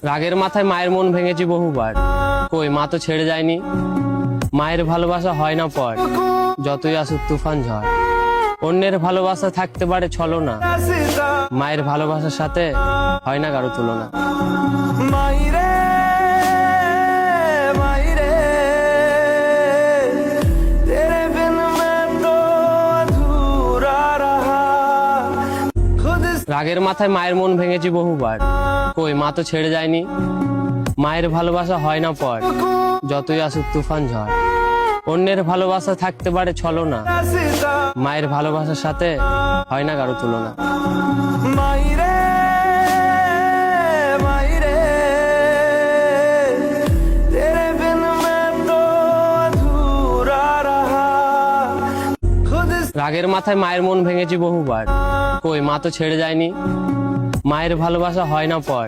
রাগের মাথায় মায়ের মন ভেঙেছি বহুবার, কই মা তো ছেড়ে যায়নি। মায়ের ভালোবাসা হয় না পর, যতই আসুক তুফান ঝড়। অন্যের ভালোবাসা থাকতে পারে ছলনা, মায়ের ভালোবাসার সাথে হয় না কারো তুলনা। রাগের মাথায় মায়ের মন ভেঙেছি বহুবার, কই মা তো ছেড়ে যায়নি। মায়ের ভালোবাসা হয় না পর, যতই আসুক তুফান ঝড়। অন্যের ভালোবাসা থাকতে পারে ছলনা, মায়ের ভালোবাসার সাথে হয় না কারো তুলনা। রাগের মাথায় মায়ের মন ভেঙেছি বহুবার, কই মা তো ছেড়ে যায়নি। মায়ের ভালোবাসা হয় না পর,